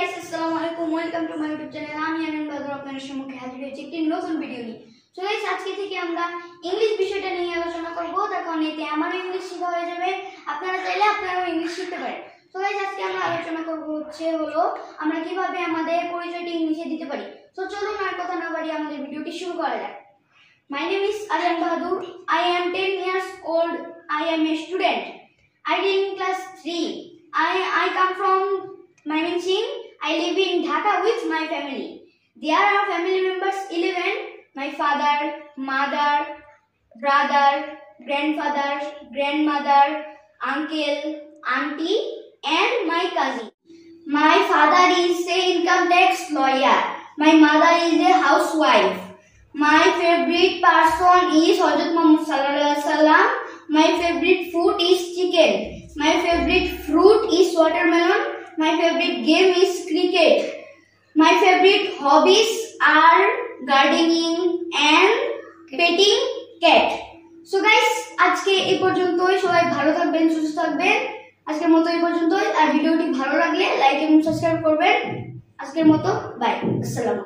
Guys, আসসালামু আলাইকুম। Welcome to my YouTube channel. আমি আনন্দ বাদর আপনাদের সম্মুখে হাজির হয়েছি একটি নতুন ভিডিও নিয়ে। সো গাইস, আজকে থেকে আমরা ইংলিশ বিষয়টা নিয়ে আলোচনা করব। তার কারণে এতে আমারও ইংলিশ শেখা হয়ে যাবে, আপনারা চাইলে আপনারাও ইংলিশ শিখতে পারেন। সো গাইস, আজকে আমরা আলোচনা করব হলো আমরা কিভাবে আমাদের পরিচয়টি ইংলিশে দিতে পারি। সো চলুন আর কথা না বাড়িয়ে আমাদের ভিডিওটি শুরু করা যাক। My name is Aryan Bahadur. I am 10 years old. I am a student. I read in class 3. I come from Mymensingh. I live in Dhaka with my family. There are family members 11. My father, mother, brother, grandfather, grandmother, uncle, auntie and my cousin. My father is an income tax lawyer. My mother is a housewife. My favorite person is Hazrat Muhammad Sallallahu Alaihi Wasallam. My favorite food is chicken. My favorite fruit is watermelon. My favorite game is cricket. My favorite hobbies are gardening and petting cat. So guys, আজকে এই পর্যন্তই। সবাই ভালো থাকবেন, সুস্থ থাকবেন। আজকের মতো এই পর্যন্তই। আর ভিডিওটি ভালো লাগলে লাইক এবং সাবস্ক্রাইব করবেন। আজকের মতো বাই। আসসালামু আলাইকুম।